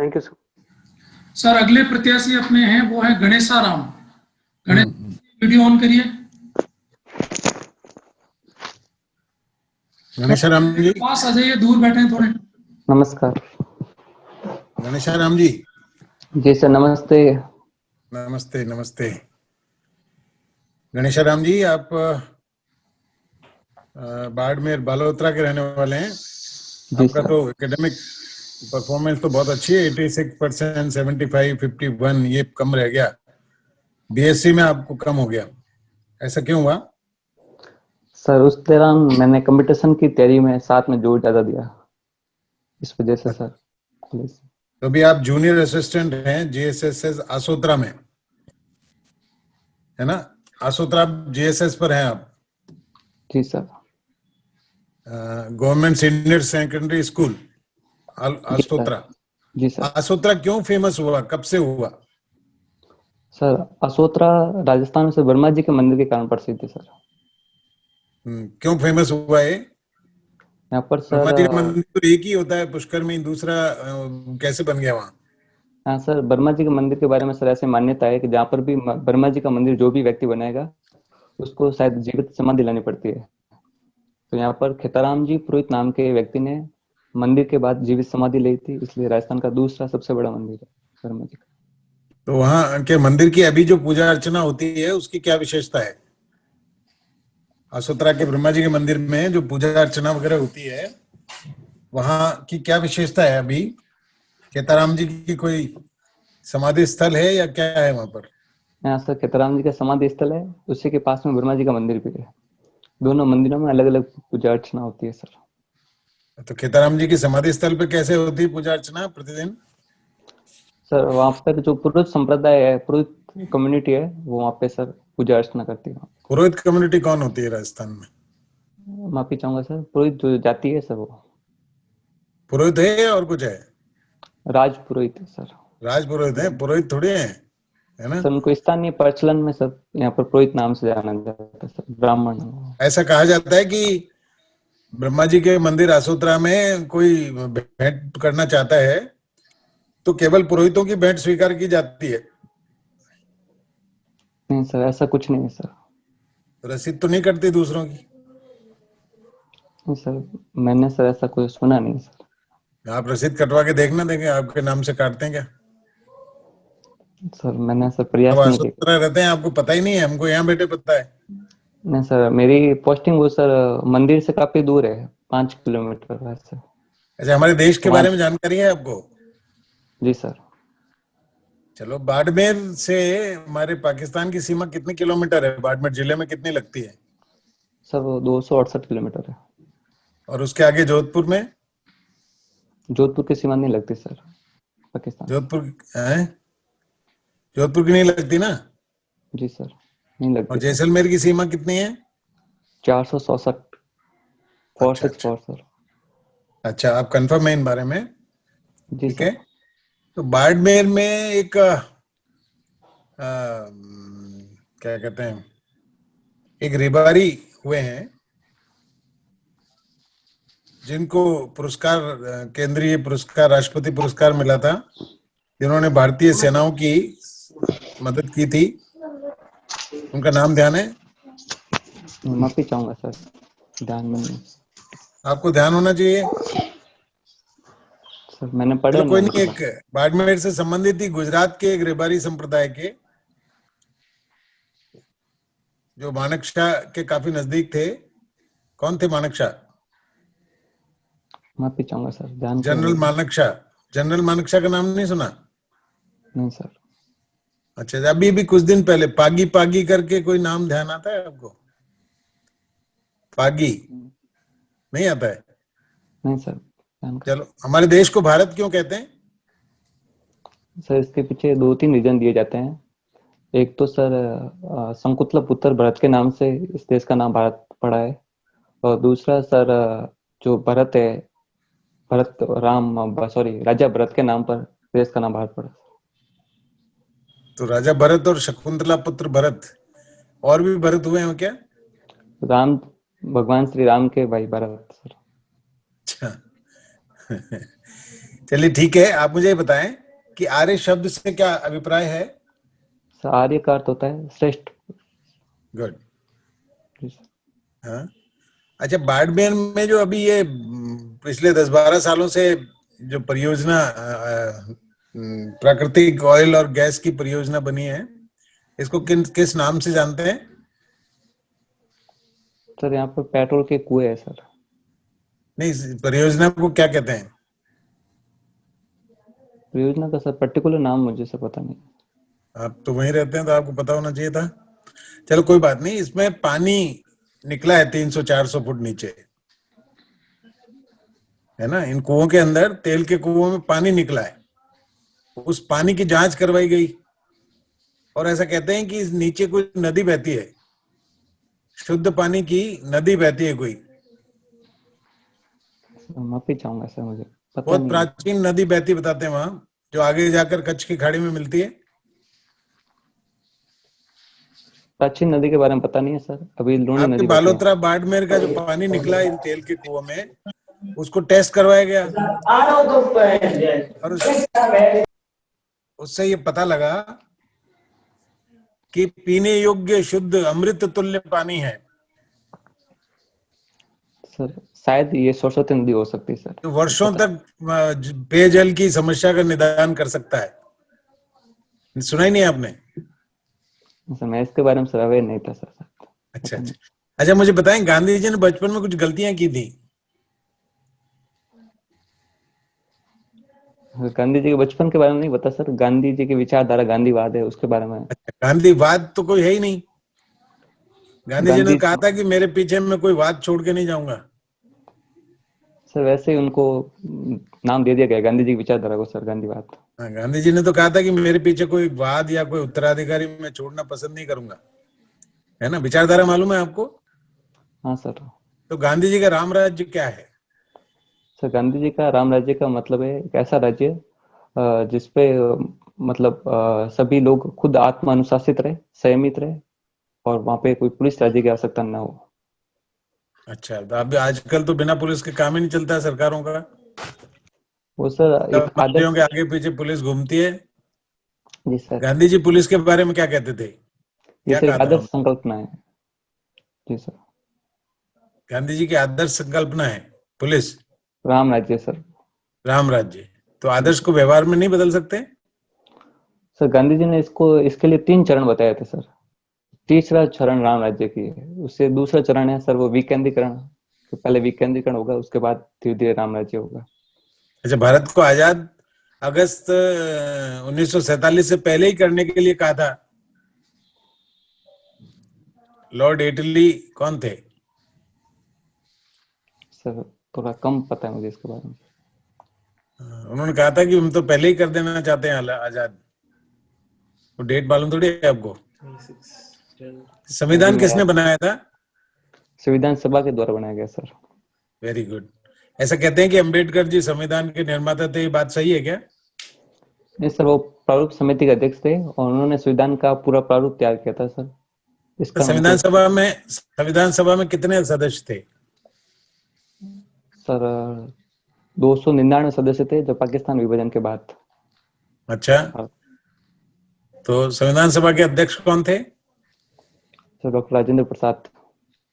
Thank you sir. Sir अगले प्रत्याशी अपने हैं वो है गणेशा राम। गणेश वीडियो ऑन करिए। गणेशा राम जी पास आ जाइए, दूर बैठे हैं थोड़े। नमस्कार। गणेशा राम जी जी सर नमस्ते। नमस्ते नमस्ते। गणेशा राम जी आप बाड़मेर बालोतरा के रहने वाले हैं। जी आपका सर। तो एकेडमिक परफॉर्मेंस तो बहुत अच्छी है, 86%, 75, 51, ये कम रह गया। बीएससी में आपको कम हो गया, ऐसा क्यों हुआ? सर उस दौरान मैंने कंपटीशन की तैयारी में साथ में जोर ज्यादा दिया, इस वजह से सर। तो अभी आप जूनियर असिस्टेंट हैं जीएसएस आसोत्रा में, है ना? आसोत्रा जीएसएस पर हैं आप? जी sir. Government senior secondary school Asotra. जी सर। आसोत्रा क्यों फेमस हुआ, कब से हुआ? सर आसोत्रा राजस्थान से वर्मा जी के मंदिर के कारण प्रसिद्ध है सर। क्यों फेमस हुआ है? यहाँ पर सर वर्मा जी का मंदिर तो एक ही होता है पुष्कर में, दूसरा कैसे बन गया वहाँ? हाँ सर, वर्मा जी के मंदिर के बारे में सर ऐसी मान्यता है कि जहाँ पर भी वर्मा जी का मंदिर जो भी व्यक्ति बनाएगा उसको शायद जीवित समाधि दिलानी पड़ती है। तो यहाँ पर खेताराम जी पुरोहित नाम के व्यक्ति ने मंदिर के बाद जीवित समाधि ली थी, इसलिए राजस्थान का दूसरा सबसे बड़ा मंदिर है वर्मा जी का। तो वहाँ के मंदिर की अभी जो पूजा अर्चना होती है उसकी क्या विशेषता है? आसोत्रा के ब्रह्मा जी के मंदिर में जो पूजा अर्चना वगैरह होती है वहाँ की क्या विशेषता है? अभी खेताराम जी की कोई समाधि स्थल है या क्या है वहाँ पर? यहाँ सर खेताराम जी का समाधि स्थल है, उसी के पास में वर्मा जी का मंदिर भी है। दोनों मंदिरों में अलग अलग पूजा अर्चना होती है सर। तो खेताराम जी की समाधि स्थल पे कैसे होती है पूजा अर्चना प्रतिदिन? सर वहाँ पर जो पुरोहित संप्रदाय है, पुरोहित कम्युनिटी है, वो वहाँ पे सर पूजा अर्चना करती है। पुरोहित कम्युनिटी कौन होती है राजस्थान में? माफी चाहूंगा सर, पुरोहित जो जाति है सर वो पुरोहित है और कुछ है? राज पुरोहित है सर। राज पुरोहित है, पुरोहित थोड़े हैं, है ना? सर उनको स्थानीय प्रचलन में सब यहाँ पर पुरोहित नाम से जाना जाता है सर, ब्राह्मण। ऐसा कहा जाता है कि ब्रह्मा जी के मंदिर आसोत्रा में कोई भेंट करना चाहता है तो केवल पुरोहितों की भेंट स्वीकार की जाती है। नहीं सर, ऐसा कुछ नहीं है सर। रसीद तो नहीं करती दूसरों की? नहीं सर, मैंने सर ऐसा कोई सुना नहीं सर। आप रसीद कटवा के देखना, देंगे आपके नाम से काटते हैं क्या? सर मैंने सर प्रयास अब नहीं किया। आसोत्रा रहते हैं, आपको पता ही नहीं है, हमको यहाँ बैठे पता है। नहीं सर, मेरी पोस्टिंग वो सर मंदिर से काफी दूर है, 5 किलोमीटर है सर। अच्छा, हमारे देश के बारे में जानकारी है आपको? जी सर। चलो, बाड़मेर से हमारे पाकिस्तान की सीमा कितने किलोमीटर है? बाड़मेर जिले में कितनी लगती है? सर वो 268 किलोमीटर है। और उसके आगे जोधपुर में? जोधपुर की सीमा नहीं लगती सर पाकिस्तान। जोधपुर है? जोधपुर की नहीं लगती ना? जी सर, नहीं लगती और सर। जैसलमेर की सीमा कितनी है? 467 अच्छा अच्छा 464 सर। अच्छा, आप कंफर्म है इन बारे में? जी ठीक सर। है। तो बाड़मेर में एक क्या कहते हैं, एक रेबारी हुए हैं जिनको पुरस्कार, केंद्रीय पुरस्कार, राष्ट्रपति पुरस्कार मिला था, जिन्होंने भारतीय सेनाओं की मदद की थी। उनका नाम ध्यान है? माफी चाहूंगा सर, ध्यान में नहीं। आपको ध्यान होना चाहिए। सर मैंने पढ़ा चलो कोई नहीं। नहीं, एक बाड़मेर से संबंधित ही गुजरात के एक रेबारी संप्रदाय के, जो मानेकशॉ के काफी नजदीक थे। कौन थे मानेकशॉ? माफी चाहूंगा सर, ध्यान पे जनरल नहीं। मानेकशॉ। जनरल मानेकशॉ का नाम नहीं सुना? नहीं सर। अच्छा, अभी भी कुछ दिन पहले पागी पागी करके कोई नाम ध्यान आता है आपको? पागी नहीं आता है? नहीं सर, चलो, हमारे देश को भारत क्यों कहते हैं? सर इसके पीछे 2-3 रीजन दिए जाते हैं। एक तो सर शंकुतला पुत्र भरत के नाम से इस देश का नाम भारत पड़ा है। और दूसरा सर जो भरत है, भरत राम सॉरी राजा भरत के नाम पर देश का नाम भारत पड़ा। तो राजा भरत और शकुंतला पुत्र भरत, और भी भरत हुए हैं क्या? राम, भगवान श्री राम के भाई भरत सर। अच्छा चलिए ठीक है, आप मुझे ये बताएं कि आर्य शब्द से क्या अभिप्राय है? सर आर्य का अर्थ होता है श्रेष्ठ। गुड। जी सर। हाँ, अच्छा, बाड़मेर में जो अभी ये पिछले 10-12 सालों से जो परियोजना प्राकृतिक ऑयल और गैस की परियोजना बनी है, इसको किस नाम से जानते हैं? सर यहाँ पर पेट्रोल के कुएं है सर। नहीं, इस परियोजना को क्या कहते हैं? परियोजना का सर पर्टिकुलर नाम मुझे से पता नहीं। आप तो वहीं रहते हैं तो आपको पता होना चाहिए था। चलो कोई बात नहीं, इसमें पानी निकला है 300-400 फुट नीचे, है ना? इन कुओं के अंदर, तेल के कुओं में पानी निकला है, उस पानी की जांच करवाई गई और ऐसा कहते हैं कि इस नीचे कोई नदी बहती है, शुद्ध पानी की नदी बहती है कोई, सर माफी चाहूंगा सर, मुझे पता बहुत नहीं। प्राचीन नदी बहती बताते हैं वहां, जो आगे जाकर कच्छ की खाड़ी में मिलती है। प्राचीन नदी के बारे में पता नहीं है सर, अभी लूनी आपके नदी बची है। बालोतरा बाड़मेर का जो पानी निकला इन तेल के कुओं में, उसको टेस्ट करवाया गया और उससे ये पता लगा कि पीने योग्य शुद्ध अमृत तुल्य पानी है। सर शायद ये सरस्वती नदी हो सकती है सर। तो वर्षों तक पेयजल की समस्या का निदान कर सकता है। सुना ही नहीं आपने? सर मैं इसके बारे में सर अवेयर नहीं था सर। अच्छा अच्छा। अच्छा, मुझे बताएं, गांधी जी ने बचपन में कुछ गलतियां की थी? गांधी जी के बचपन के बारे में नहीं पता सर, गांधी जी की विचारधारा गांधीवाद है उसके बारे में। अच्छा, गांधीवाद तो कोई है ही नहीं। गांधी जी ने गांधी कहा था कि मेरे पीछे मैं कोई वाद छोड़ के नहीं जाऊंगा। सर वैसे ही उनको नाम दे दिया गया गांधी जी की विचारधारा को सर, गांधीवाद। हाँ, गांधी जी ने तो कहा था कि मेरे पीछे कोई वाद या कोई उत्तराधिकारी मैं छोड़ना पसंद नहीं करूंगा, है ना? विचारधारा मालूम है आपको? हाँ सर। तो गांधी जी का राम राज्य क्या है? सर गांधी जी का राम राज्य का मतलब है एक ऐसा राज्य जिसपे मतलब सभी लोग खुद आत्म अनुशासित रहे, संयमित रहे, और वहां पे कोई पुलिस राज्य की आवश्यकता न हो। अच्छा, तो अब आजकल तो बिना पुलिस के काम ही नहीं चलता है सरकारों का। वो सर एक सब आदर्श। मंत्रियों के आगे पीछे पुलिस घूमती है। जी सर। गांधी जी पुलिस के बारे में क्या कहते थे? ये क्या सर कहा एक था आदर्श उन्होंने? संकल्पना है। जी सर। गांधी जी की आदर्श संकल्पना है पुलिस, राम राज्य सर। राम राज्य। तो जी आदर्श सर। को व्यवहार में नहीं बदल सकते? सर गांधी जी ने इसको इसके लिए 3 चरण बताए थे सर। तीसरा चरण राम राज्य की है, उससे दूसरा चरण है सर वो विकेंद्रीकरण। तो पहले विकेंद्रीकरण होगा, उसके बाद धीरे धीरे राम राज्य होगा। अच्छा, भारत को आजाद अगस्त 1947 से पहले ही करने के लिए कहा था लॉर्ड एटली कौन थे? सर थोड़ा कम पता है मुझे इसके बारे में। उन्होंने कहा था कि हम तो पहले ही कर देना चाहते हैं आजाद। तो डेट मालूम थोड़ी है आपको? अभी संविधान मेरा किसने बनाया था? संविधान सभा के द्वारा बनाया गया सर। Very good. ऐसा कहते हैं कि अंबेडकर जी संविधान के निर्माता थे, ये बात सही है क्या? नहीं सर, वो प्रारूप समिति के अध्यक्ष थे और उन्होंने संविधान का पूरा प्रारूप तैयार किया था सर। तो इसका उनको संविधान सभा में कितने सदस्य थे? सर 299 सदस्य थे जब पाकिस्तान विभाजन के बाद। अच्छा, तो संविधान सभा के अध्यक्ष कौन थे? Sir doctor Rajendra Prasad.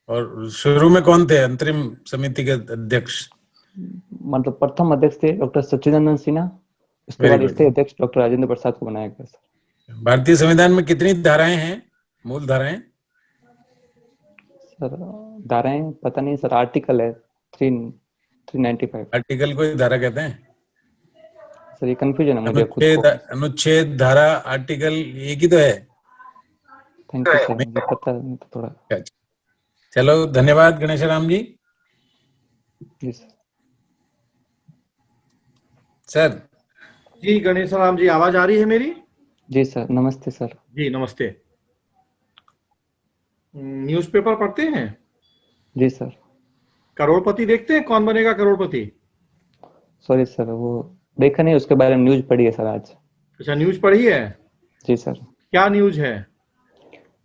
और शुरू में कौन थे अंतरिम समिति के अध्यक्ष? मतलब प्रथम अध्यक्ष थे डॉक्टर सच्चिदानंद सिन्हा, उसके वेरी बाद गुड। स्थायी अध्यक्ष डॉक्टर राजेंद्र प्रसाद को बनाया गया सर। भारतीय संविधान में कितनी धाराएं हैं, मूल धाराएं? सर धाराएं पता नहीं सर, आर्टिकल है 395। आर्टिकल को ही धारा कहते हैं? सर ये कंफ्यूजन है मुझे खुद को। अनुच्छेद, धारा, आर्टिकल एक ही तो है। थैंक यू सर, मुझे पता नहीं था थोड़ा। अच्छा, चलो धन्यवाद गणेश राम जी। जी सर। सर, जी गणेश राम जी, आवाज आ रही है मेरी? जी सर, नमस्ते सर। जी नमस्ते। न्यूज़पेपर पढ़ते हैं? जी सर। करोड़पति देखते हैं, कौन बनेगा करोड़पति? सॉरी सर, वो देखा नहीं, उसके बारे में न्यूज पढ़ी है सर आज। अच्छा, न्यूज पढ़ी है? जी सर। क्या न्यूज है?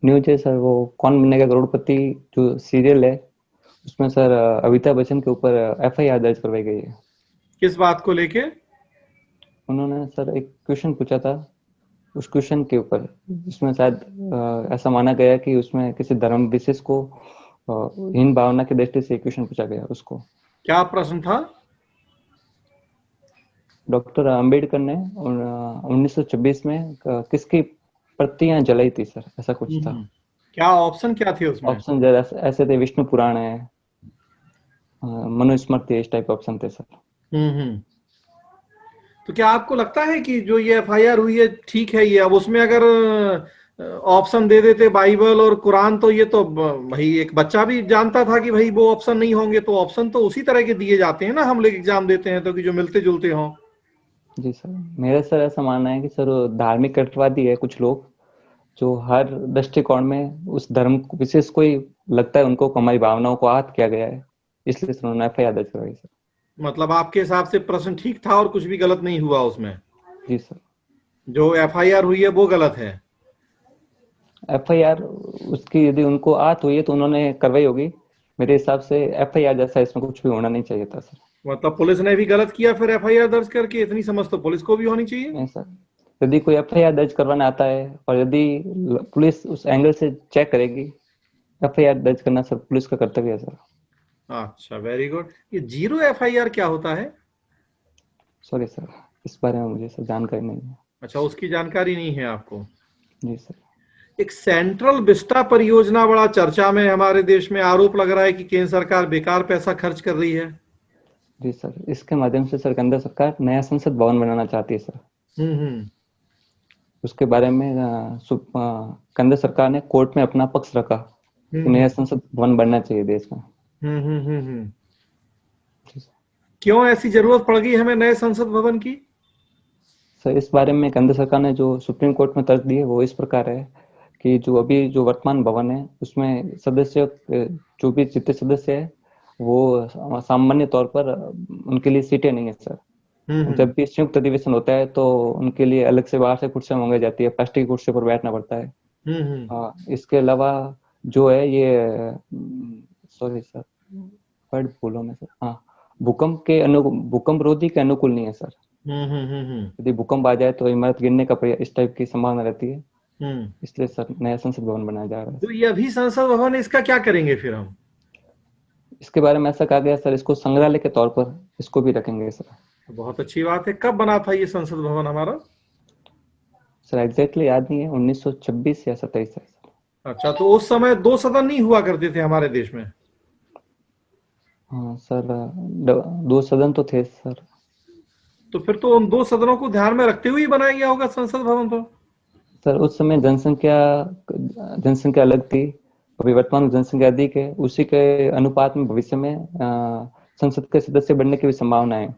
न्यूज है सर वो कौन बनेगा करोड़पति जो सीरियल है, उसमें सर अमिताभ बच्चन के ऊपर FIR दर्ज करवाई गई है। किस बात को लेके? उन्होंने सर एक क्वेश्चन पूछा था, उस क्वेश्चन के ऊपर जिसमें शायद ऐसा माना गया कि उसमें किसी धर्म विशेष को हीन भावना की दृष्टि से क्वेश्चन पूछा गया उसको। क्या प्रश्न था? डॉक्टर अंबेडकर ने 1926 में किसकी प्रतियां जलाई थी सर, ऐसा कुछ था। क्या ऑप्शन क्या थे उसमें? ऑप्शन जरा ऐसे थे, विष्णु पुराण है, मनुस्मृति है, इस टाइप ऑप्शन थे सर। हम्म। तो क्या आपको लगता है कि जो ये एफआईआर हुई है ठीक है ये? अब उसमें अगर ऑप्शन दे देते बाइबल और कुरान तो ये तो भाई एक बच्चा भी जानता था कि भाई वो ऑप्शन नहीं होंगे, तो ऑप्शन तो उसी तरह के दिए जाते हैं ना, हम लोग एग्जाम देते हैं तो कि जो मिलते जुलते हों। जी सर, मेरा सर ऐसा मानना है कि सर धार्मिक कट्टरवादी है कुछ लोग, जो हर दृष्टिकोण में उस धर्म को विशेष कोई लगता है उनको हमारी भावनाओं को आहत किया गया है, इसलिए सर उन्होंने एफआईआर दर्ज करवाई सर। मतलब आपके हिसाब से प्रश्न ठीक था और कुछ भी गलत नहीं हुआ उसमें? जी सर। जो एफआईआर हुई है वो गलत है? एफआईआर उसकी यदि उनको आहत हुई है तो उन्होंने करवाई होगी, मेरे हिसाब से एफआईआर जैसा इसमें कुछ भी होना नहीं चाहिए था सर। मतलब पुलिस ने भी गलत किया फिर एफआईआर दर्ज करके? इतनी समझ तो पुलिस को भी होनी चाहिए। नहीं सर, यदि कोई एफआईआर दर्ज करवाना आता है और यदि पुलिस उस एंगल से चेक करेगी, एफआईआर दर्ज करना सर पुलिस का कर्तव्य है सर। अच्छा, वेरी गुड। ये जीरो एफआईआर क्या होता है? सॉरी सर, इस बारे में मुझे सर जानकारी नहीं है। अच्छा, उसकी जानकारी नहीं है आपको? जी सर। एक सेंट्रल विस्टा परियोजना बड़ा चर्चा में है हमारे देश में, आरोप लग रहा है कि केंद्र सरकार बेकार पैसा खर्च कर रही है। जी सर, इसके माध्यम से सर केंद्र सरकार नया संसद भवन बनाना चाहती है सर। हम्म। उसके बारे में केंद्र सरकार ने कोर्ट में अपना पक्ष रखा कि नया संसद भवन बनना चाहिए देश में। हम्म। जी सर। क्यों ऐसी जरूरत पड़ गई हमें नए संसद भवन की? सर इस बारे में केंद्र सरकार ने जो सुप्रीम कोर्ट में तर्क दी है वो इस प्रकार है कि जो अभी जो वर्तमान भवन है उसमें सदस्य, जो भी जितने सदस्य है वो सामान्य तौर पर उनके लिए सीटें नहीं है सर। जब भी संयुक्त अधिवेशन होता है तो उनके लिए अलग से बाहर से कुर्सियां मंगाई जाती है, प्लास्टिक की कुर्सी पर बैठना पड़ता है। इसके अलावा जो है ये, सॉरी सर वर्ड भूलो मैं सर, हाँ, भूकंप रोधी के अनुकूल नहीं है सर। यदि भूकंप आ जाए तो इमारत गिरने का इस टाइप की संभावना रहती है, इसलिए सर नया संसद भवन बनाया जा रहा है। तो ये अभी संसद भवन है, इसका क्या करेंगे फिर हम? इसके बारे में ऐसा कहा गया सर, इसको संग्रहालय के तौर पर इसको भी रखेंगे सर। बहुत अच्छी बात है। कब बना था ये संसद भवन हमारा? सर एग्जैक्टली याद नहीं है, 1926 या 27 है सर। अच्छा, तो उस समय दो सदन नहीं हुआ करते थे हमारे देश में? हाँ सर, दो सदन तो थे सर। तो फिर तो उन दो सदनों को ध्यान में रखते हुए ही बनाया गया होगा संसद भवन तो। सर उस समय जनसंख्या अलग थी, अभी वर्तमान जनसंख्या अधिक है, उसी के अनुपात में भविष्य में संसद के सदस्य बनने की भी संभावना है।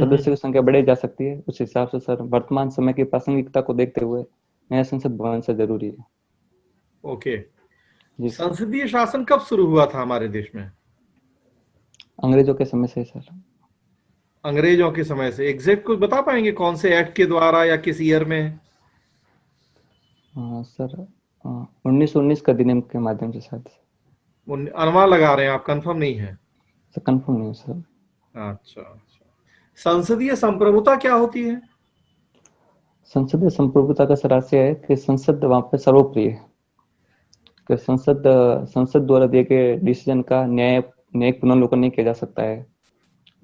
सदस्य की संख्या बढ़ाई जा सकती है, उस हिसाब से सर वर्तमान समय की प्रासंगिकता को देखते हुए नया संसद भवन से जरूरी है। ओके। जी सर। संसदीय शासन कब शुरू हुआ था हमारे देश में? अंग्रेजों के समय से सर। अंग्रेजों के समय से? एग्जैक्ट कुछ बता पाएंगे कौन से एक्ट के द्वारा या किस ईयर में? सर 1919 का अधिनियम के माध्यम से शायद। अनुमान लगा रहे हैं आप, कंफर्म नहीं है? सर कंफर्म नहीं है सर। अच्छा। संसदीय संप्रभुता क्या होती है? संसदीय संप्रभुता का सर आशय है कि संसद वहां पे सर्वोपरि है, कि संसद द्वारा दिए गए डिसीजन का न्यायिक पुनर्विलोकन नहीं किया जा सकता है।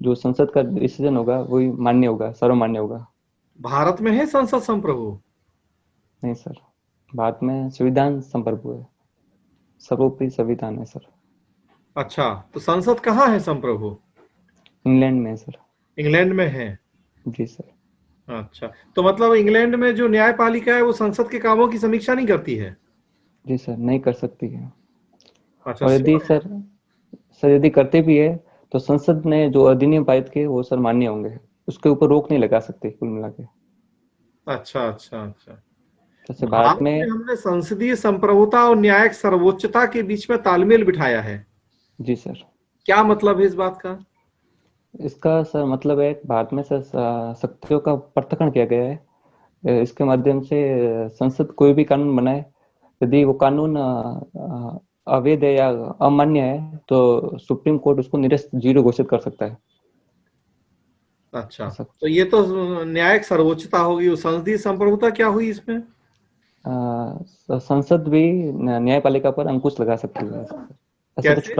जो संसद का डिसीजन होगा वही मान्य होगा, सर्वमान्य होगा। भारत में है संसद संप्रभु? नहीं सर, भारत में संविधान संप्रभु है, सर्वोपरि संविधान है सर। अच्छा, तो संसद कहाँ है संप्रभु? इंग्लैंड में है सर। इंग्लैंड में है? जी सर। अच्छा, तो मतलब इंग्लैंड में जो न्यायपालिका है वो संसद के कामों की समीक्षा नहीं करती है? जी सर, नहीं कर सकती है। अच्छा और यदि सर यदि करते भी है तो संसद ने जो अधिनियम पारित किए वो सर मान्य होंगे, उसके ऊपर रोक नहीं लगा सकते कुल मिला के। अच्छा। जैसे भारत भारत में में। हमने संसदीय संप्रभुता और न्यायिक सर्वोच्चता के बीच में तालमेल बिठाया है। जी सर। क्या मतलब है इस बात का? इसका सर मतलब है भारत में सर शक्तियों का पृथक्करण किया गया है। इसके माध्यम से संसद कोई भी कानून बनाए, यदि वो कानून अवैध है या अमान्य है तो सुप्रीम कोर्ट उसको निरस्त जीरो घोषित कर सकता है। अच्छा, ऐसा तो कुछ। ये तो न्यायिक सर्वोच्चता होगी, वो संसदीय संप्रभुता क्या हुई इसमें? संसद भी न्यायपालिका पर अंकुश लगा सकती है सर। कैसे?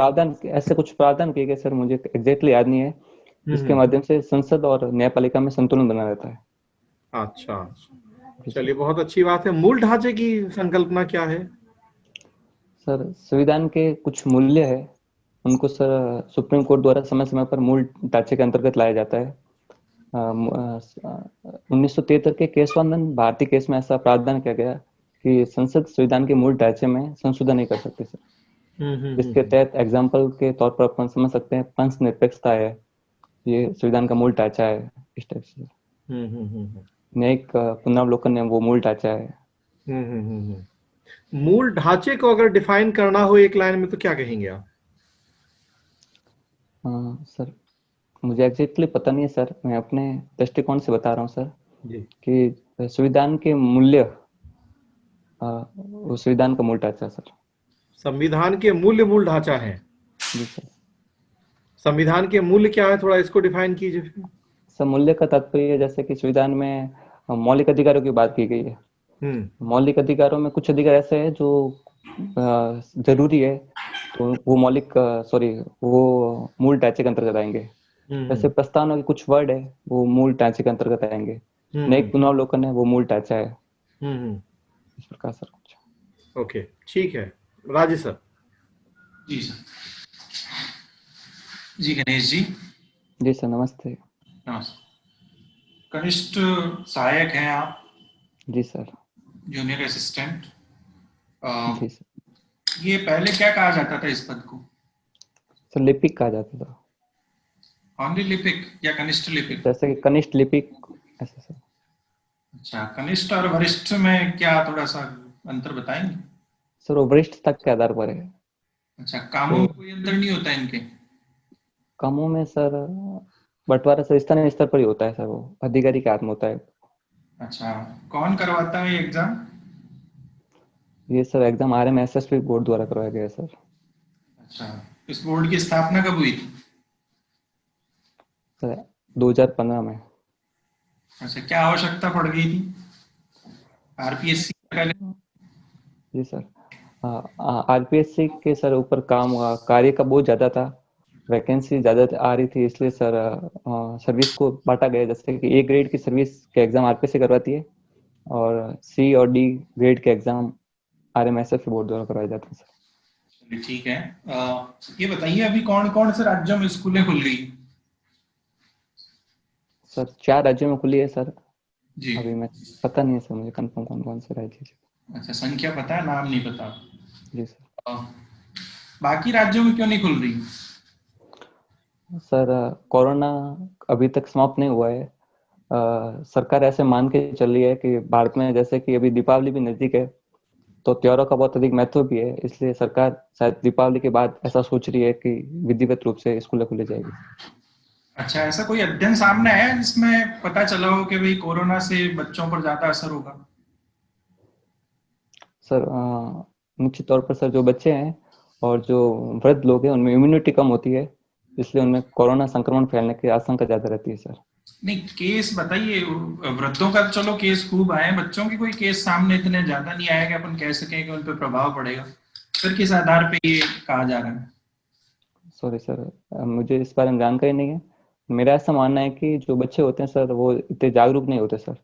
ऐसे कुछ प्रावधान किए गए सर, मुझे एग्जैक्टली याद नहीं है, जिसके हम्म। माध्यम से संसद और न्यायपालिका में संतुलन बना रहता है। अच्छा, जी सर। चलिए बहुत अच्छी बात है। मूल ढांचे की संकल्पना क्या है? सर संविधान के कुछ मूल्य है, उनको सर सुप्रीम कोर्ट द्वारा समय समय पर मूल ढांचे के अंतर्गत लाया जाता है। 1973 के केशवानंद भारती केस में ऐसा प्रावधान किया गया कि संसद संविधान के मूल ढांचे में संशोधन नहीं कर सकती सर। जिसके हम्म। तहत एग्जाम्पल के तौर पर अपन समझ सकते हैं, पंच निरपेक्षता है, ये संविधान का मूल ढांचा है, इस टाइप से। हम्म। न्यायिक पुनरावलोकन है, वो मूल ढांचा है। मूल ढांचे को अगर डिफाइन करना हो एक लाइन में तो क्या कहेंगे आप? सर मुझे एग्जैक्टली पता नहीं है सर, मैं अपने दृष्टिकोण से बता रहा हूँ सर, जी। कि संविधान के मूल्य, वो संविधान का मूल ढांचा सर। संविधान के मूल्य मूल ढांचा है। जी सर। संविधान के मूल्य क्या है, थोड़ा इसको डिफाइन कीजिए। सर मूल्य का तात्पर्य जैसे कि संविधान में मौलिक अधिकारों की बात की गई है। हम्म मौलिक अधिकारों में कुछ अधिकार ऐसे हैं जो जरूरी है, तो वो वो मूल ढांचे के अंतर्गत आएंगे। हम्म जैसे प्रस्तावना के कुछ वर्ड है, वो मूल ढांचे के अंतर्गत आएंगे। हम्म न्यायिक पुनरावलोकन है, वो मूल ढांचा है। हम्म। इस प्रकार सर कुछ। ओके, ठीक है। राजेश सर। जी सर। जी गणेश जी, जी सर, नमस्ते। नमस्ते। कनिष्ठ सहायक हैं आप, जी सर। Junior assistant. जी सर। ये पहले क्या कहा जाता था इस पद को? सर लिपिक कहा जाता था। ऑनली लिपिक या कनिष्ठ लिपिक? जैसे कि कनिष्ठ लिपिक, ऐसा सर। अच्छा, कनिष्ठ और वरिष्ठ में क्या थोड़ा सा अंतर बताएंगे? सर वो वरिष्ठता के आधार पर है। अच्छा, कामों तो में कोई अंतर नहीं होता इनके? कामों में सर बंटवारा सर स्थानीय स्तर पर ही होता है सर, वो अधिकारी के हाथ में होता है। अच्छा, कौन करवाता है ये एग्जाम? ये सर एग्जाम RMSSB बोर्ड द्वारा करवाया गया है सर। अच्छा, इस बोर्ड की स्थापना कब हुई थी? सर 2015 में। अच्छा, क्या आवश्यकता पड़ गई थी आरपीएससी पहले? जी सर। RPSC के सर ऊपर काम कार्य का बहुत ज़्यादा था, वैकेंसी ज़्यादा आ रही थी, इसलिए सर सर्विस को बांटा गया। जैसे कि A ग्रेड की सर्विस के एग्ज़ाम RPSC करवाती है, और C और D ग्रेड के एग्ज़ाम RMSF बोर्ड द्वारा करवाए जाते हैं सर। चलिए ठीक है। ये बताइए अभी कौन कौन से राज्यों में स्कूलें खुल गई? सर 4 राज्यों में खुली है सर। जी। अभी मैं पता नहीं है सर मुझे कंफर्म कौन कौन से राज्य है। अच्छा, संख्या पता है, नाम नहीं पता। जी सर। अ, बाकी राज्यों में क्यों नहीं खुल रही? सर कोरोना अभी तक समाप्त नहीं हुआ है। सरकार ऐसे मान के चल रही है कि भारत में जैसे कि अभी दीपावली भी नजदीक है, तो त्योहारों का बहुत अधिक महत्व भी है, इसलिए सरकार शायद दीपावली के बाद ऐसा सोच रही है कि विधिवत रूप से स्कूलें खुली जाएगी। अच्छा, ऐसा कोई अध्ययन सामने आया है जिसमें पता चला हो कि भाई कोरोना से बच्चों पर ज्यादा असर होगा? सर निश्चित तौर पर सर जो बच्चे हैं और जो वृद्ध लोग हैं उनमें इम्यूनिटी कम होती है, इसलिए उनमें कोरोना संक्रमण फैलने की आशंका ज्यादा रहती है सर। नहीं, केस बताइए। वृद्धों का तो चलो केस खूब आए हैं, बच्चों के कोई केस सामने इतने ज्यादा नहीं आए कि अपन कह सकें कि उन पर प्रभाव पड़ेगा। फिर किस आधार पे ये कहा जा रहा है? सॉरी सर, मुझे इस बारे में जानकारी नहीं है। मेरा ऐसा मानना है कि जो बच्चे होते हैं सर वो इतने जागरूक नहीं होते सर।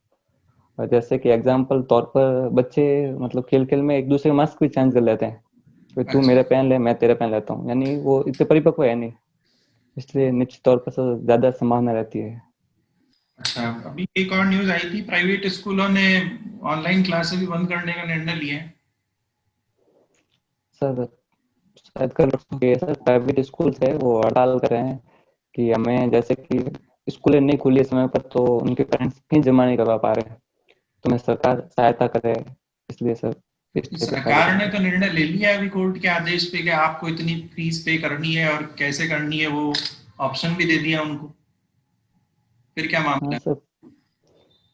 और जैसे कि एग्जाम्पल तौर पर बच्चे मतलब खेल खेल में एक दूसरे का मास्क भी चेंज कर लेते हैं, कि तू अच्छा। मेरा पहन ले, मैं तेरा पहन लेता हूँ, यानी वो इतने परिपक्व है नहीं, इसलिए निश्चित तौर पर सर ज्यादा संभावना रहती है। अच्छा, अभी एक और न्यूज आई थी, प्राइवेट स्कूलों ने ऑनलाइन क्लासेस भी बंद करने का निर्णय लिया है। सर शायद कल सर प्राइवेट स्कूल है वो हड़ताल कर रहे हैं कि हमें, जैसे कि स्कूलें नहीं खुली है समय पर, तो उनके पेरेंट्स फीस जमा नहीं करवा पा रहे हैं, तो मैं सरकार सहायता करे, इसलिए सर इस टाइप का कार्य सरकार कर ने रहे तो निर्णय ले लिया है अभी कोर्ट के आदेश पे कि आपको इतनी फीस पे करनी है और कैसे करनी है वो ऑप्शन भी दे दिया उनको। फिर क्या हैं। मामला हाँ सर,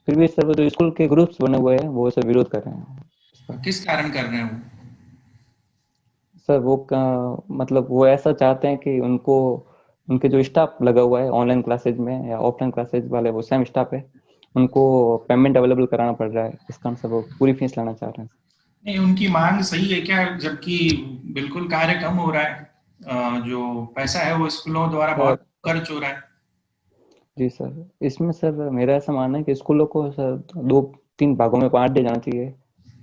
फिर भी सर वो जो स्कूल के ग्रुप्स बने हुए हैं वो सर विरोध कर रहे हैं है? इसका। किस कारण कर रहे हैं वो? सर वो मतलब वो ऐसा चाहते हैं कि उनको उनके जो स्टाफ लगा हुआ है ऑनलाइन क्लासेज में या ऑफलाइन क्लासेज वाले, वो सेम स्टाफ है, उनको पेमेंट अवेलेबल कराना पड़ रहा है, इस कारण से वो पूरी फीस लेना चाह रहे हैं। नहीं, उनकी मांग सही है क्या, जबकि बिल्कुल कार्य कम हो रहा है, जो पैसा है वो स्कूलों द्वारा बहुत खर्च हो रहा है। जी सर, इसमें सर मेरा ऐसा मानना है कि स्कूलों को सर 2-3 भागों में बांट दिया जाना चाहिए।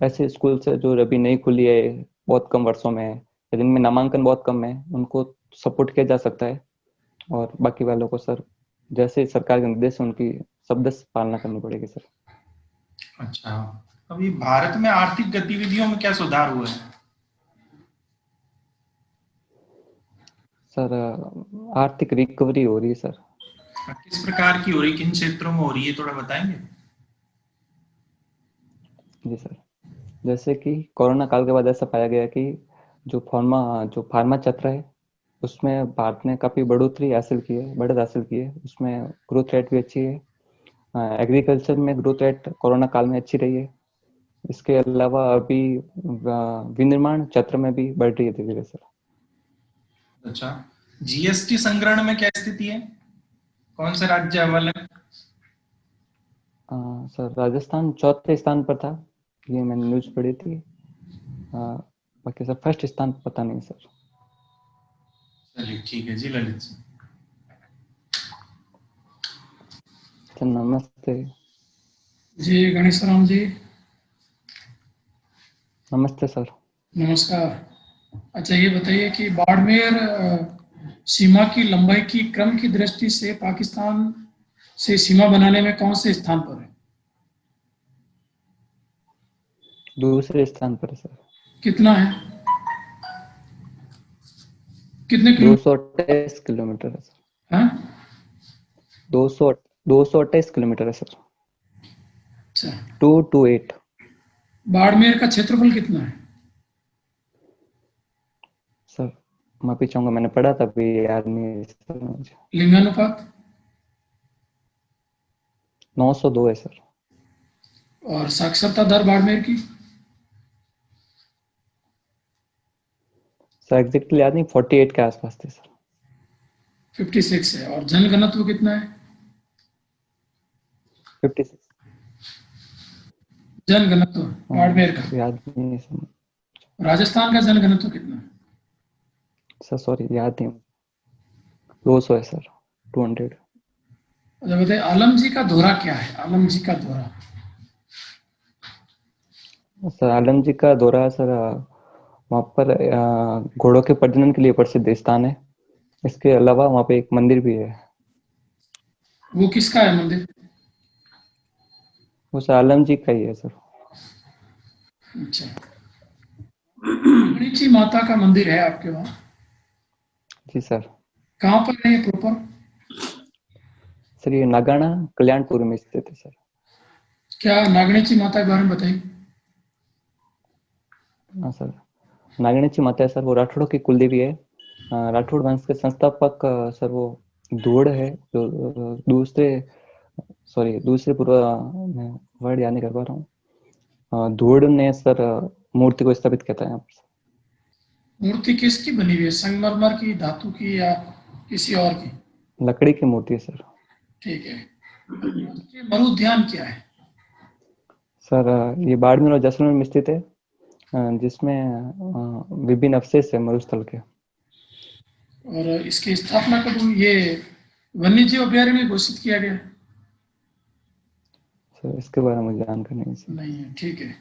ऐसे स्कूल से जो अभी नई खुली है बहुत कम वर्षों में, या जिनमें नामांकन बहुत कम है, उनको सपोर्ट किया जा सकता है, और बाकी वालों को सर जैसे सरकार के निर्देश है उनकी शब्द से पालना करनी पड़ेगी सर। अच्छा, अभी भारत में आर्थिक गतिविधियों में क्या सुधार हुआ है? सर आर्थिक रिकवरी हो रही है सर। किस प्रकार की हो रही, किन क्षेत्रों में हो रही है, थोड़ा बताएंगे? जी सर, जैसे कि कोरोना काल के बाद ऐसा पाया गया कि जो फार्मा क्षेत्र है उसमें भारत ने काफी बढ़त हासिल की है, उसमें ग्रोथ रेट भी अच्छी है। एग्रीकल्चर में ग्रोथ रेट कोरोना काल में अच्छी रही है। इसके अलावा अभी विनिर्माण क्षेत्र में भी बढ़ रही है धीरे धीरे सर। अच्छा, जीएसटी संग्रहण में क्या स्थिति है, कौन सा राज्य अव्वल है? सर राजस्थान चौथे स्थान पर था, ये मैंने न्यूज पढ़ी थी। बाकी सर फर्स्ट स्थान पता नहीं सर। चलिए ठीक है जी, ललित जी। सर नमस्ते। जी गणेश राम जी। नमस्ते सर। नमस्कार। अच्छा ये बताइए कि बाड़मेर सीमा की लंबाई की क्रम की दृष्टि से पाकिस्तान से सीमा बनाने में कौन से स्थान पर है? दूसरे स्थान पर है सर। कितना है, कितने किलोमीटर? 228 किलोमीटर है सर। हाँ? 228 किलोमीटर है सर। अच्छा, 228। बाड़मेर का क्षेत्रफल कितना है? सर माफी चाहूंगा, मैंने पढ़ा था अभी याद नहीं है सर मुझे। लिंगानुपात? 902 है सर। और साक्षरता दर बाड़मेर की? सर एग्जैक्टली याद नहीं, 48 के आसपास थे सर। 56 है। और जनघनत्व कितना है? 56। जनघनत्व बाड़मेर का। याद नहीं है सर। राजस्थान का जनघनत्व कितना है? सर सॉरी याद नहीं। 200 है सर। 200। अच्छा बताइए, आलम जी का दौरा क्या है? आलम जी का दौरा? सर आलम जी का दौरा सर, वहाँ पर घोड़ों के प्रजनन के लिए प्रसिद्ध स्थान है। इसके अलावा वहाँ पे एक मंदिर भी है। वो किसका है मंदिर? वो सर आलम जी का ही है सर। अच्छा, गणेशी माता का मंदिर है आपके वहाँ? जी सर। कहाँ पर है ये प्रॉपर? सर ये नागाना कल्याणपुर में स्थित है सर। क्या नागणेशी माता के बारे में बताइए। हाँ सर, नागणेशी माता है सर, वो राठौड़ों की कुलदेवी है। राठौड़ वंश के संस्थापक सर वो धूड़ है, जो दूसरे पूर्व मैं वर्ड याद नहीं कर पा रहा हूँ। धूड़ ने सर मूर्ति को स्थापित किया था यहाँ पर। मूर्ति किसकी बनी हुई है, संगमरमर की, धातु की, या किसी और की? लकड़ी की मूर्ति है सर। ठीक है। राष्ट्रीय मरु उद्यान क्या है? सर ये बाड़मेर और जैसलमेर में स्थित है, जिसमें विभिन्न अवशेष है मरुस्थल के। और इसकी स्थापना कब हुई? ये वन्यजीव अभ्यारण्य घोषित किया गया? सर इसके बारे में मुझे जानकारी नहीं सर। नहीं है, ठीक है।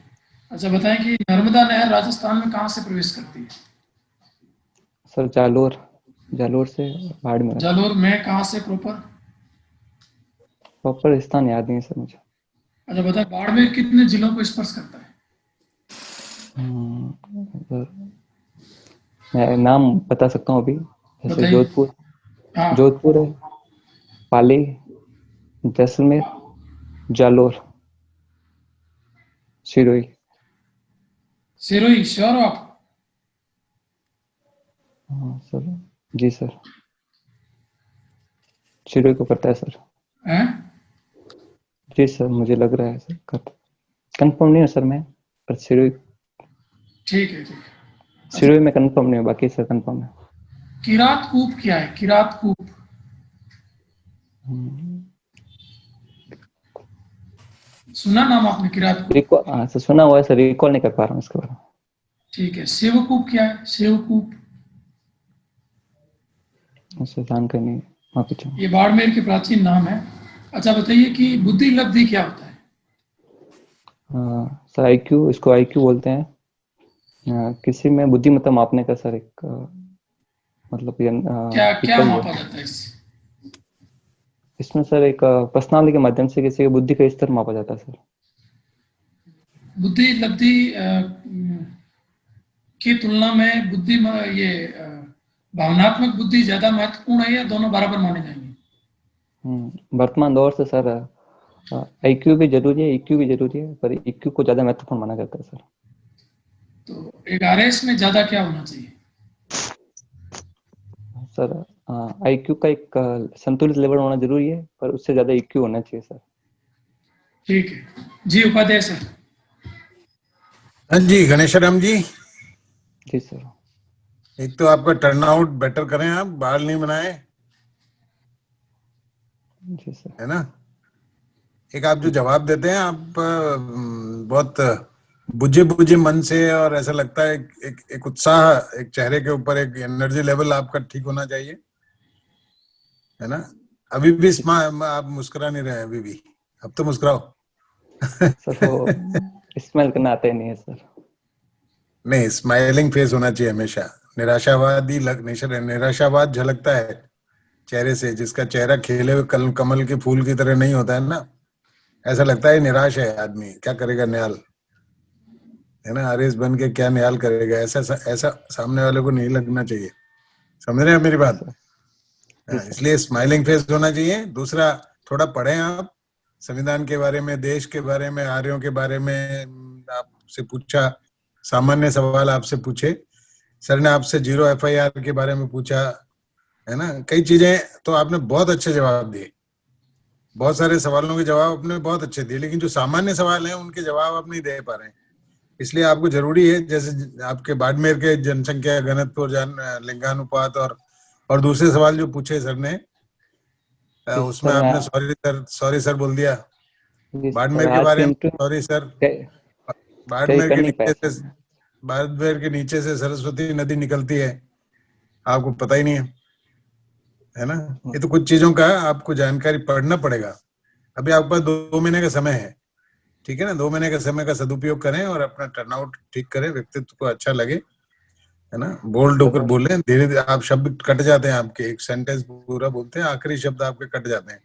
अच्छा बताएं कि नर्मदा नहर राजस्थान में कहाँ से प्रवेश करती है? सर जालोर से बाड़मेर। जालोर में कहाँ से प्रॉपर? प्रॉपर स्थान याद नहीं है सर मुझे। अच्छा बताएं, बाड़मेर कितने जिलों को स्पर्श करता है? सर मैं नाम बता सकता हूँ अभी, जैसे बताइए। जोधपुर हाँ। जोधपुर है, पाली, जैसलमेर, जालोर, सिरोही। सिरोही, श्योर हो आप? हाँ सर, जी सर, सिरोही को पता है सर। हैं? जी सर, मुझे लग रहा है सर, कंफर्म नहीं है सर मैं, पर सिरोही ठीक है, ठीक है। सिरोही में कंफर्म नहीं है, बाकी सर कंफर्म है। किरात कूप क्या है? किरात कूप सुना नाम आपने? किरात कूप। रिकॉल, हाँ सर सुना हुआ है सर, रिकॉल नहीं कर पा रहा हूँ इसके बारे में। ठीक है। सेवकूप क्या है? सेवकूप उससे जानकारी नहीं, माफी चाहूँ। ये बाड़मेर के प्राचीन नाम है। अच्छा बताइए कि बुद्धि लब्धि क्या होता है? सर आईक्यू, इसको आईक्यू बोलते हैं। किसी में बुद्धिमत्ता मापने का सर एक मतलब ये क्या क्या इकाई है। मापा जाता है इससे? इसमें सर एक प्रश्नावली के माध्यम से किसी की बुद्धि का स्तर मापा जाता है सर। बुद्धि लब्धि की तुलना में ये भावनात्मक बुद्धि ज्यादा महत्वपूर्ण है या दोनों बराबर माने जाएंगे? वर्तमान दौर से सर आईक्यू भी जरूरी है, इक्यू भी जरूरी है, पर इक्यू को ज्यादा महत्वपूर्ण माना जाता है सर। तो एक आरएस में ज्यादा क्या होना चाहिए? सर आईक्यू का एक संतुलित लेवल होना जरूरी है, पर उससे ज्यादा इक्यू होना चाहिए सर। ठीक है जी। उपाध्याय सर। हाँ जी गणेशराम जी, जी सर। एक तो आपका टर्नआउट बेटर करें, आप बाल नहीं बनाए, जी सर। है ना। एक आप जो जवाब देते हैं, आप बहुत बुझे बुझे मन से, और ऐसा लगता है एक उत्साह, एक चेहरे के ऊपर एक एनर्जी लेवल आपका ठीक होना चाहिए, है ना। अभी भी आप मुस्कुरा नहीं रहे, अभी भी। अब तो मुस्कुराओ। सर वो स्माइल करना आता ही नहीं है सर। नहीं, स्माइलिंग फेस होना चाहिए हमेशा। निराशावादी निराशावाद झलकता है चेहरे से, जिसका चेहरा खेले हुए कमल के फूल की तरह नहीं होता है ना, ऐसा लगता है निराश है आदमी, क्या करेगा निहाल, है ना। आरएस बन के क्या निहाल करेगा, ऐसा ऐसा सामने वाले को नहीं लगना चाहिए। समझ रहे हैं मेरी जी बात। सर। जी सर। इसलिए स्माइलिंग फेस होना चाहिए। दूसरा, थोड़ा पढ़ें आप संविधान के बारे में, देश के बारे में, आर्यों के बारे में। आपसे पूछा, सामान्य सवाल आपसे पूछे सर ने, आपसे 0 FIR के बारे में पूछा, है ना। कई चीजें तो आपने बहुत अच्छे जवाब दिए, बहुत सारे सवालों के जवाब आपने बहुत अच्छे दिए, लेकिन जो सामान्य सवाल हैं उनके जवाब आप नहीं दे पा रहे हैं। इसलिए आपको जरूरी है, जैसे आपके बाड़मेर के जनसंख्या घनत्व, लिंगानुपात, और दूसरे सवाल जो पूछे सर ने, जी उसमें सर। आपने सॉरी सर बोल दिया। जी सर बाड़मेर के आज के बारे में इंटरव्यू सॉरी सर। कई बाड़मेर कर के नहीं नीचे पाया से सर मैं। बाड़मेर के नीचे से सरस्वती नदी निकलती है, आपको पता ही नहीं है ना। ये तो कुछ चीजों का आपको जानकारी पढ़ना पड़ेगा। अभी आपके पास 2 महीने का समय है, ठीक है ना। 2 महीने का समय का सदुपयोग करें और अपना टर्नआउट ठीक करें, व्यक्तित्व को अच्छा लगे, है ना। बोल्ड होकर सर बोले, धीरे धीरे आप शब्द कट जाते हैं आपके, एक सेंटेंस पूरा बोलते हैं, आखिरी शब्द आपके कट जाते हैं,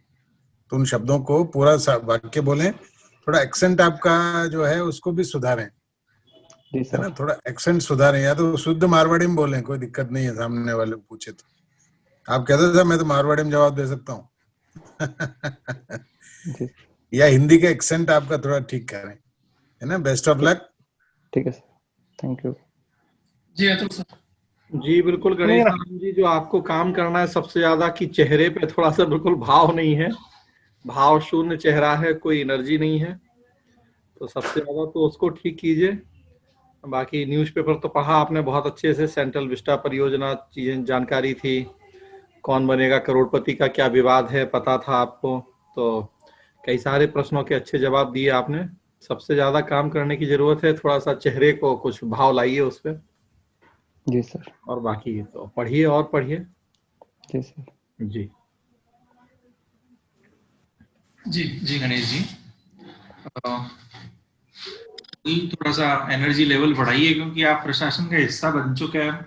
तो उन शब्दों को पूरा वाक्य बोलें। थोड़ा एक्सेंट आपका जो है उसको भी सुधारें, जी है ना। सर। थोड़ा एक्सेंट सुधारें, या तो शुद्ध मारवाड़ी में बोलें, कोई दिक्कत नहीं है, सामने वाले को पूछे तो आप कहते थे मैं तो मारवाड़ी में जवाब दे सकता हूँ। जी या हिंदी का एक्सेंट आपका थोड़ा ठीक करें, है ना। Best of luck. ठीक है सर। Thank you. जी अतुल सर। जी बिल्कुल गणेश राम जी, जो आपको काम करना है सबसे ज्यादा कि चेहरे पे थोड़ा सा बिल्कुल भाव नहीं है, भाव शून्य चेहरा है, कोई एनर्जी नहीं है, तो सबसे ज्यादा तो उसको ठीक कीजिए। बाकी न्यूज़पेपर तो पढ़ा आपने बहुत अच्छे से, सेंट्रल विस्टा परियोजना चीजें जानकारी थी, कौन बनेगा करोड़पति का क्या विवाद है पता था आपको, तो कई सारे प्रश्नों के अच्छे जवाब दिए आपने। सबसे ज्यादा काम करने की जरूरत है, थोड़ा सा चेहरे को कुछ भाव लाइए उस पर, जी सर। और बाकी तो पढ़िए और पढ़िए। जी सर। जी जी जी गणेश जी, थोड़ा सा एनर्जी लेवल बढ़ाइए, क्योंकि आप प्रशासन का हिस्सा बन चुके हैं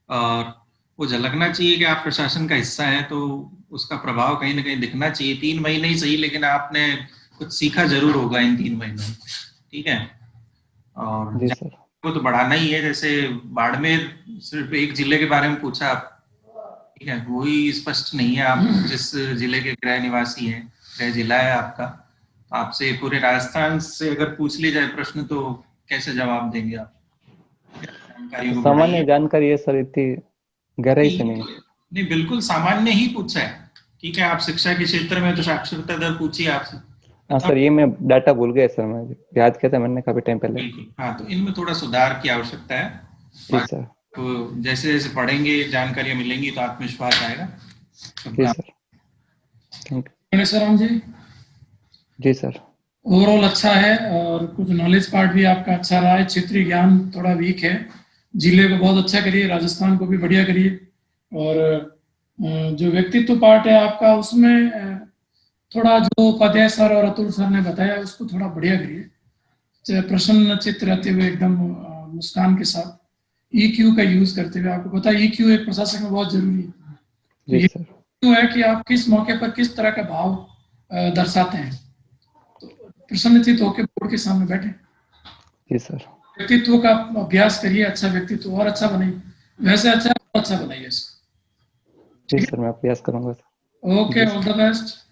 और वो झलकना चाहिए कि आप प्रशासन का हिस्सा हैं, तो उसका प्रभाव कहीं ना कहीं दिखना चाहिए। 3 महीने ही सही, लेकिन आपने कुछ सीखा जरूर होगा इन 3 महीनों में, ठीक है। और जी सर। को तो बढ़ाना ही है। जैसे बाड़मेर सिर्फ एक जिले के बारे में पूछा आप, ठीक है, वही स्पष्ट नहीं है आप जिस जिले के गृह निवासी हैं, गृह जिला है आपका। आपसे पूरे राजस्थान से अगर पूछ ली जाए प्रश्न तो कैसे जवाब देंगे आप? जानकारियों को सामान्य बढ़ाइए। जानकारी है सर, इतनी गहराई से नहीं। नहीं, बिल्कुल सामान्य ही पूछा है, ठीक है। आप शिक्षा के क्षेत्र में तो साक्षरता दर पूछिए आपसे। हाँ सर, ये मैं डाटा भूल गया सर, मैं याद किया था मैंने काफी टाइम पहले। बिल्कुल, हाँ, तो इनमें थोड़ा सुधार की आवश्यकता है। जी सर। तो जैसे जैसे पढ़ेंगे, जानकारियां मिलेंगी तो आत्मविश्वास आएगा। जी सर, थैंक गणेशराम जी, जी सर। ओवरऑल अच्छा है और कुछ नॉलेज पार्ट भी आपका अच्छा रहा है। क्षेत्रीय ज्ञान थोड़ा वीक है। जिले को बहुत अच्छा करिए, राजस्थान को भी बढ़िया करिए। और जो व्यक्तित्व पार्ट है आपका, उसमें थोड़ा जो उपाध्याय सर और अतुल सर ने बताया उसको थोड़ा बढ़िया करिए। प्रसन्न चित्त रहते हुए, एकदम मुस्कान के साथ, EQ का यूज करते हुए। आपको पता है EQ एक प्रशासक में बहुत जरूरी है। तो जी ये सर। EQ है कि आप किस मौके पर किस तरह का भाव दर्शाते हैं। तो प्रसन्नचित होकर बोर्ड के सामने बैठे, जी सर। व्यक्तित्व का अभ्यास करिए, अच्छा व्यक्तित्व और अच्छा बनाइए, वैसे अच्छा बनाइए इसको। जी ठीक सर, मैं प्रयास करूंगा सर। है, ओके, जी ऑल सर। The best.